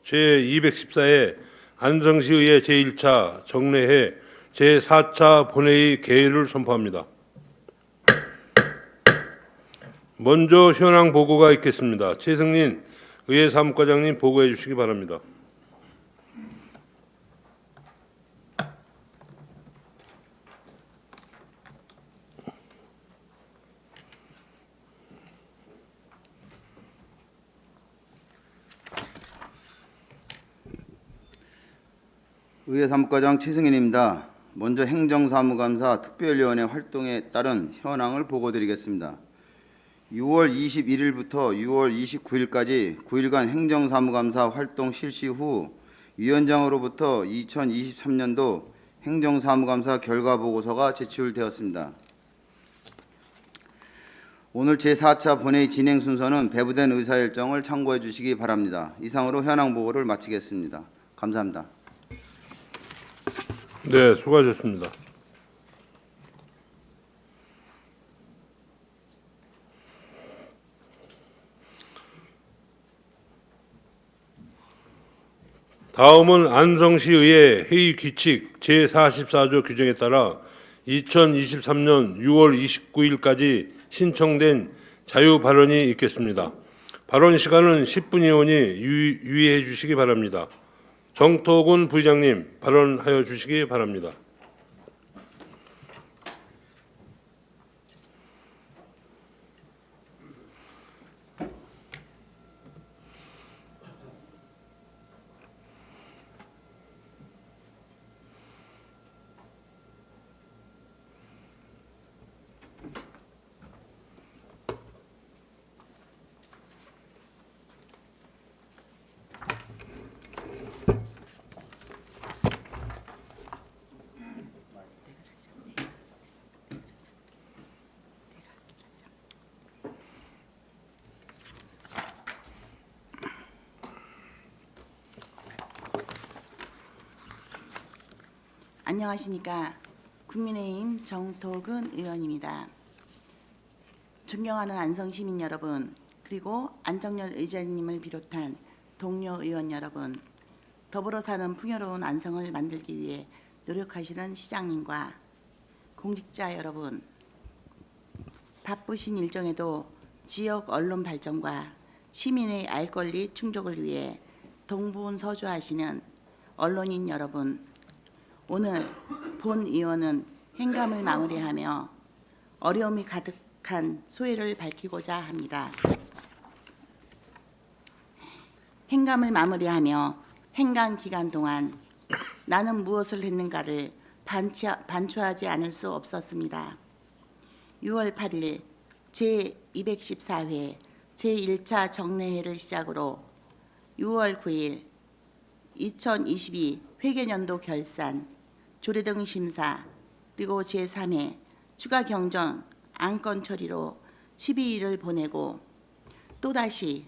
제214회 안성시의회 제1차 정례회 제4차 본회의 개의를 선포합니다. 먼저 현황 보고가 있겠습니다. 최승린 의회 사무과장님 보고해 주시기 바랍니다. 의회 사무과장 최승인입니다. 먼저 행정사무감사 특별위원회 활동에 따른 현황을 보고드리겠습니다. 6월 21일부터 6월 29일까지 9일간 행정사무감사 활동 실시 후 위원장으로부터 2023년도 행정사무감사 결과보고서가 제출되었습니다. 오늘 제4차 본회의 진행 순서는 배부된 의사일정을 참고해 주시기 바랍니다. 이상으로 현황 보고를 마치겠습니다. 감사합니다. 네, 수고하셨습니다. 다음은 안성시의회 회의 규칙 제44조 규정에 따라 2023년 6월 29일까지 신청된 자유 발언이 있겠습니다. 발언 시간은 10분이오니 유의해 주시기 바랍니다. 정토근 부의장님, 발언하여 주시기 바랍니다. 안녕하십니까. 국민의힘 정토근 의원입니다. 존경하는 안성시민 여러분, 그리고 안정열 의장님을 비롯한 동료 의원 여러분, 더불어 사는 풍요로운 안성을 만들기 위해 노력하시는 시장님과 공직자 여러분, 바쁘신 일정에도 지역 언론 발전과 시민의 알 권리 충족을 위해 동분서주하시는 언론인 여러분, 오늘 본 의원은 행감을 마무리하며 어려움이 가득한 소회를 밝히고자 합니다. 행감을 마무리하며 행감 기간 동안 나는 무엇을 했는가를 반추하지 않을 수 없었습니다. 6월 8일 제214회 제1차 정례회를 시작으로 6월 9일 2022 회계연도 결산, 조례등 심사, 그리고 제3회 추가 경정 안건 처리로 12일을 보내고 또다시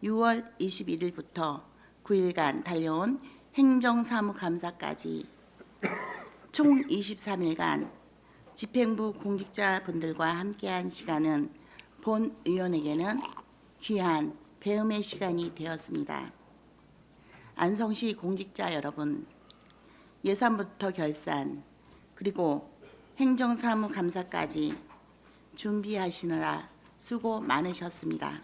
6월 21일부터 9일간 달려온 행정사무감사까지 총 23일간 집행부 공직자분들과 함께한 시간은 본 의원에게는 귀한 배움의 시간이 되었습니다. 안성시 공직자 여러분, 예산부터 결산, 그리고 행정사무감사까지 준비하시느라 수고 많으셨습니다.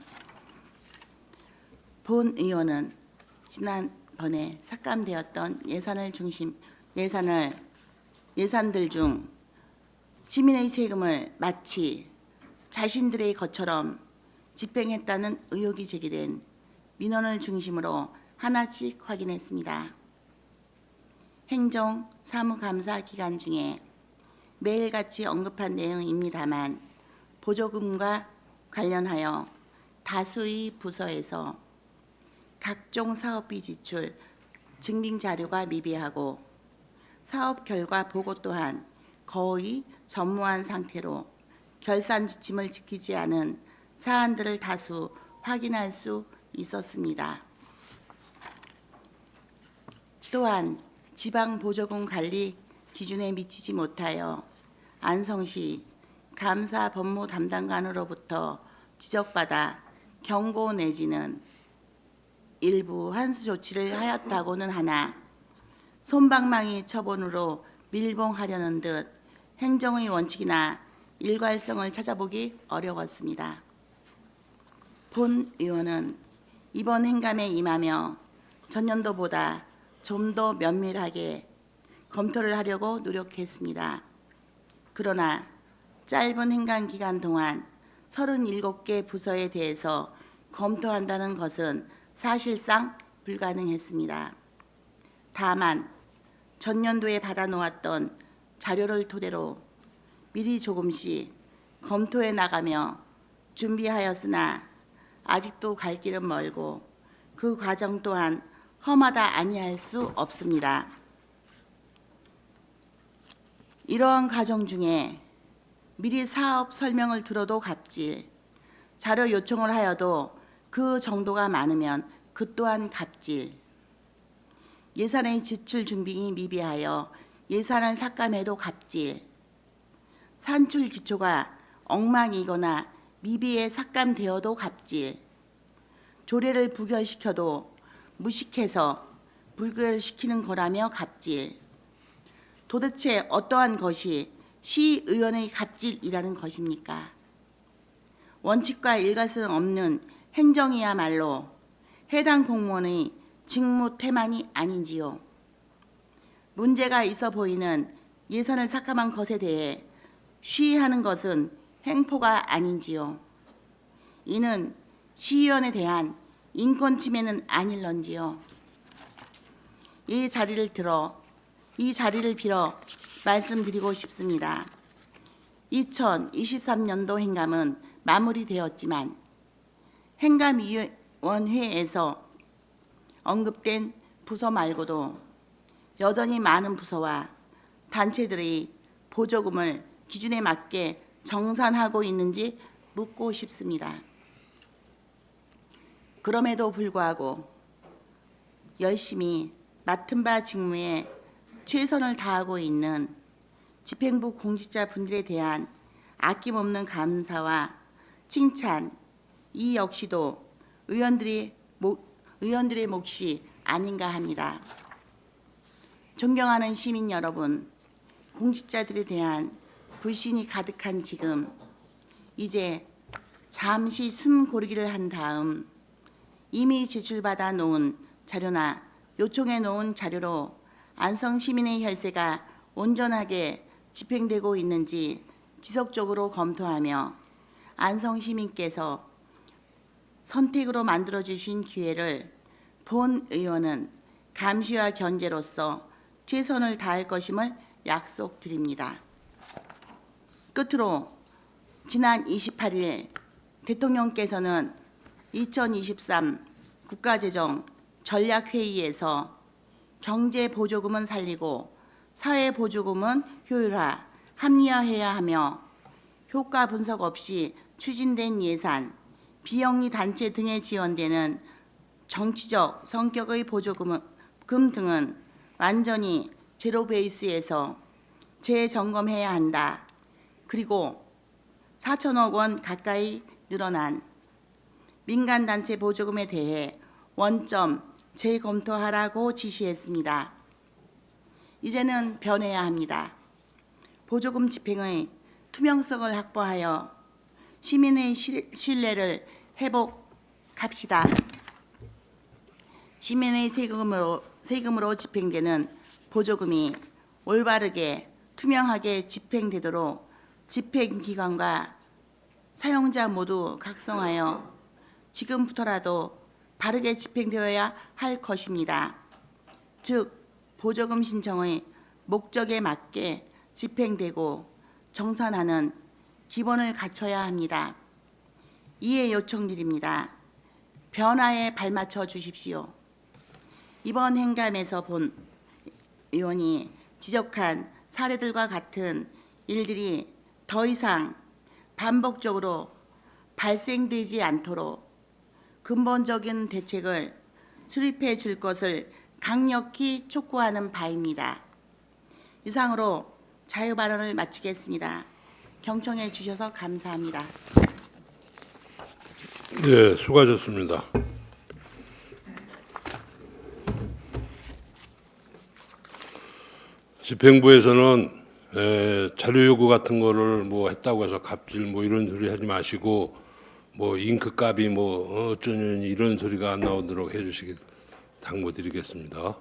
본 의원은 지난번에 삭감되었던 예산들 중 시민의 세금을 마치 자신들의 것처럼 집행했다는 의혹이 제기된 민원을 중심으로 하나씩 확인했습니다. 행정사무감사 기간 중에 매일같이 언급한 내용입니다만 보조금과 관련하여 다수의 부서에서 각종 사업비 지출 증빙 자료가 미비하고 사업 결과 보고 또한 거의 전무한 상태로 결산 지침을 지키지 않은 사안들을 다수 확인할 수 있었습니다. 또한 지방 보조금 관리 기준에 미치지 못하여 안성시 감사 법무 담당관으로부터 지적받아 경고 내지는 일부 환수 조치를 하였다고는 하나 솜방망이 처분으로 밀봉하려는 듯 행정의 원칙이나 일괄성을 찾아보기 어려웠습니다. 본 의원은 이번 행감에 임하며 전년도보다 좀 더 면밀하게 검토를 하려고 노력했습니다. 그러나 짧은 행감 기간 동안 37개 부서에 대해서 검토한다는 것은 사실상 불가능했습니다. 다만 전년도에 받아놓았던 자료를 토대로 미리 조금씩 검토해 나가며 준비하였으나 아직도 갈 길은 멀고 그 과정 또한 험하다 아니할 수 없습니다. 이러한 과정 중에 미리 사업 설명을 들어도 갑질, 자료 요청을 하여도 그 정도가 많으면 그 또한 갑질, 예산의 지출 준비가 미비하여 예산을 삭감해도 갑질, 산출 기초가 엉망이거나 미비에 삭감되어도 갑질, 조례를 부결시켜도 무식해서 불결시키는 거라며 갑질. 도대체 어떠한 것이 시의원의 갑질이라는 것입니까? 원칙과 일관성 없는 행정이야말로 해당 공무원의 직무 태만이 아닌지요. 문제가 있어 보이는 예산을 삭감한 것에 대해 시의하는 것은 횡포가 아닌지요. 이는 시의원에 대한 인권 침해는 아닐런지요. 이 자리를 빌어 말씀드리고 싶습니다. 2023년도 행감은 마무리되었지만 행감위원회에서 언급된 부서 말고도 여전히 많은 부서와 단체들의 보조금을 기준에 맞게 정산하고 있는지 묻고 싶습니다. 그럼에도 불구하고 열심히 맡은 바 직무에 최선을 다하고 있는 집행부 공직자분들에 대한 아낌없는 감사와 칭찬, 이 역시도 의원들의 몫이 아닌가 합니다. 존경하는 시민 여러분, 공직자들에 대한 불신이 가득한 지금 이제 잠시 숨 고르기를 한 다음 이미 제출받아 놓은 자료나 요청해 놓은 자료로 안성 시민의 혈세가 온전하게 집행되고 있는지 지속적으로 검토하며 안성 시민께서 선택으로 만들어주신 기회를 본 의원은 감시와 견제로서 최선을 다할 것임을 약속드립니다. 끝으로 지난 28일 대통령께서는 2023 국가재정 전략회의에서 경제보조금은 살리고 사회보조금은 효율화, 합리화해야 하며 효과 분석 없이 추진된 예산, 비영리 단체 등에 지원되는 정치적 성격의 보조금 등은 완전히 제로 베이스에서 재점검해야 한다. 그리고 4천억 원 가까이 늘어난 민간단체 보조금에 대해 원점 재검토하라고 지시했습니다. 이제는 변해야 합니다. 보조금 집행의 투명성을 확보하여 시민의 신뢰를 회복합시다. 시민의 세금으로 집행되는 보조금이 올바르게 투명하게 집행되도록 집행기관과 사용자 모두 각성하여 지금부터라도 바르게 집행되어야 할 것입니다. 즉 보조금 신청의 목적에 맞게 집행되고 정산하는 기본을 갖춰야 합니다. 이에 요청드립니다. 변화에 발맞춰 주십시오. 이번 행감에서 본 의원이 지적한 사례들과 같은 일들이 더 이상 반복적으로 발생되지 않도록 근본적인 대책을 수립해 줄 것을 강력히 촉구하는 바입니다. 이상으로 자유발언을 마치겠습니다. 경청해 주셔서 감사합니다. 네, 수고하셨습니다. 집행부에서는 자료 요구 같은 거를 뭐 했다고 해서 갑질 뭐 이런 소리 하지 마시고 뭐 잉크 값이 뭐 어쩌니 이런 소리가 안 나오도록 해주시기 당부드리겠습니다.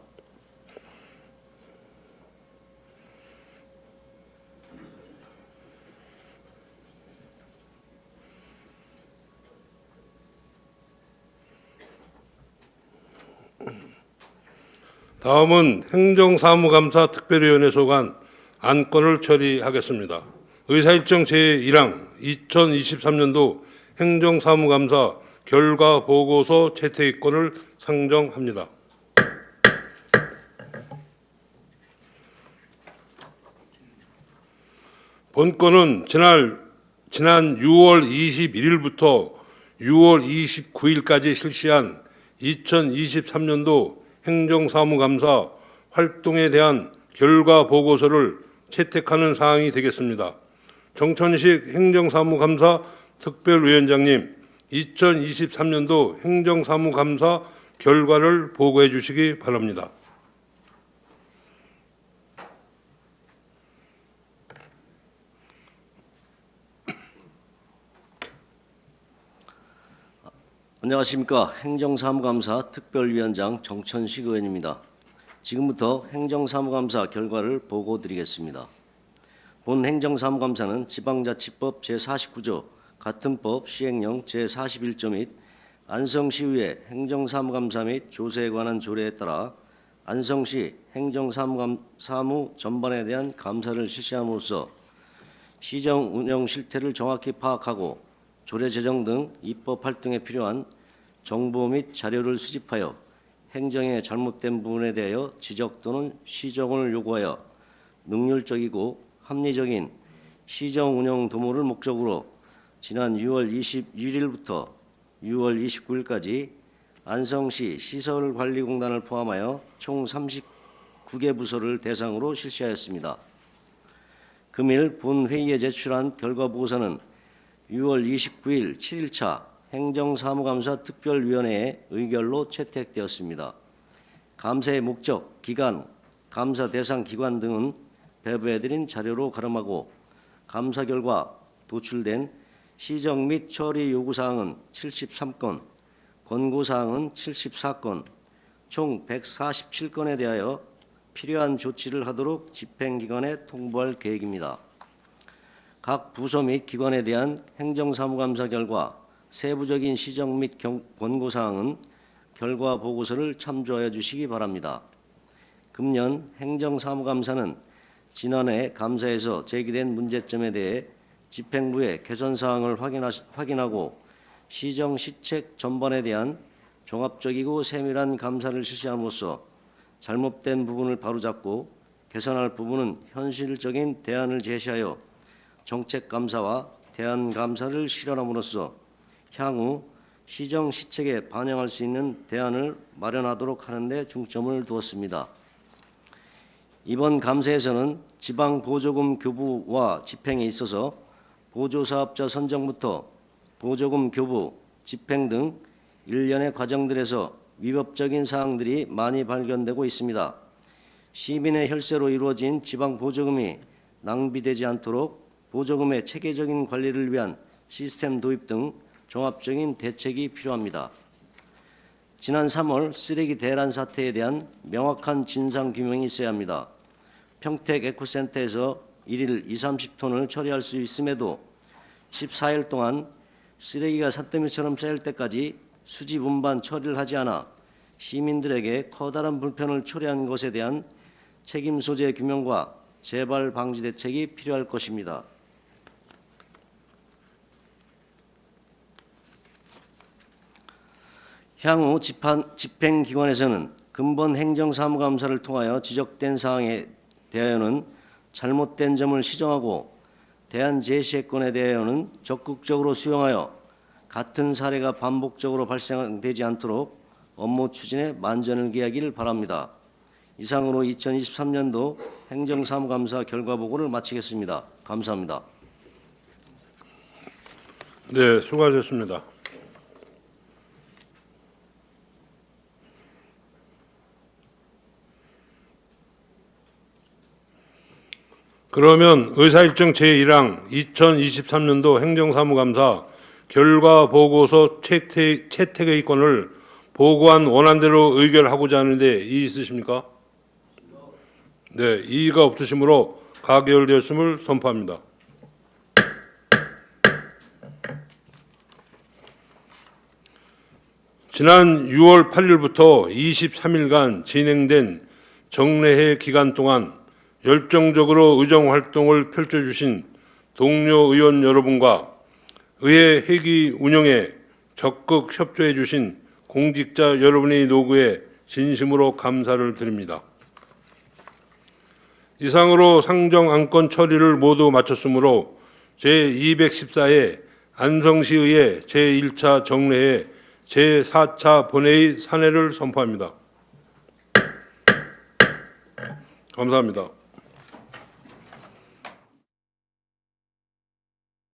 다음은 행정사무감사 특별위원회 소관 안건을 처리하겠습니다. 의사일정 제1항 2023년도 행정사무감사 결과 보고서 채택권을 상정합니다. 본 건은 지난 6월 21일부터 6월 29일까지 실시한 2023년도 행정사무감사 활동에 대한 결과 보고서를 채택하는 사항이 되겠습니다. 정천식 행정사무감사 특별위원장님, 2023년도 행정사무감사 결과를 보고해 주시기 바랍니다. 안녕하십니까. 행정사무감사 특별위원장 정천식 의원입니다. 지금부터 행정사무감사 결과를 보고드리겠습니다. 본 행정사무감사는 지방자치법 제49조 같은 법 시행령 제41조 및 안성시의회 행정사무감사 및 조세에 관한 조례에 따라 안성시 행정사무 전반에 대한 감사를 실시함으로써 시정 운영 실태를 정확히 파악하고 조례 제정 등 입법 활동에 필요한 정보 및 자료를 수집하여 행정의 잘못된 부분에 대하여 지적 또는 시정을 요구하여 능률적이고 합리적인 시정 운영 도모를 목적으로 지난 6월 21일부터 6월 29일까지 안성시 시설관리공단을 포함하여 총 39개 부서를 대상으로 실시하였습니다. 금일 본 회의에 제출한 결과 보고서는 6월 29일 7일차 행정사무감사 특별위원회의 의결로 채택되었습니다. 감사의 목적, 기간, 감사 대상 기관 등은 배부해드린 자료로 가름하고 감사 결과 도출된 시정 및 처리 요구사항은 73건, 권고사항은 74건, 총 147건에 대하여 필요한 조치를 하도록 집행기관에 통보할 계획입니다. 각 부서 및 기관에 대한 행정사무감사 결과 세부적인 시정 및 권고사항은 결과 보고서를 참조하여 주시기 바랍니다. 금년 행정사무감사는 지난해 감사에서 제기된 문제점에 대해 집행부의 개선사항을 확인하고 시정 시책 전반에 대한 종합적이고 세밀한 감사를 실시함으로써 잘못된 부분을 바로잡고 개선할 부분은 현실적인 대안을 제시하여 정책 감사와 대안 감사를 실현함으로써 향후 시정 시책에 반영할 수 있는 대안을 마련하도록 하는 데 중점을 두었습니다. 이번 감사에서는 지방 보조금 교부와 집행에 있어서 보조사업자 선정부터 보조금 교부, 집행 등 일련의 과정들에서 위법적인 사항들이 많이 발견되고 있습니다. 시민의 혈세로 이루어진 지방 보조금이 낭비되지 않도록 보조금의 체계적인 관리를 위한 시스템 도입 등 종합적인 대책이 필요합니다. 지난 3월 쓰레기 대란 사태에 대한 명확한 진상 규명이 있어야 합니다. 평택 에코센터에서 일일 20-30톤을 처리할 수 있음에도 14일 동안 쓰레기가 산더미처럼 쌓일 때까지 수집 운반 처리를 하지 않아 시민들에게 커다란 불편을 초래한 것에 대한 책임 소재 규명과 재발 방지 대책이 필요할 것입니다. 향후 집행기관에서는 근본 행정사무감사를 통하여 지적된 사항에 대하여는 잘못된 점을 시정하고 대안 제시권에 대하여는 적극적으로 수용하여 같은 사례가 반복적으로 발생되지 않도록 업무 추진에 만전을 기하기를 바랍니다. 이상으로 2023년도 행정사무감사 결과 보고를 마치겠습니다. 감사합니다. 네, 수고하셨습니다. 그러면 의사일정 제1항 2023년도 행정사무감사 결과 보고서 채택의 건을 보고한 원안대로 의결하고자 하는데 이의 있으십니까? 네, 이의가 없으시므로 가결되었음을 선포합니다. 지난 6월 8일부터 23일간 진행된 정례회 기간 동안 열정적으로 의정활동을 펼쳐주신 동료 의원 여러분과 의회 회기 운영에 적극 협조해 주신 공직자 여러분의 노고에 진심으로 감사를 드립니다. 이상으로 상정 안건 처리를 모두 마쳤으므로 제214회 안성시의회 제1차 정례회 제4차 본회의 산회를 선포합니다. 감사합니다.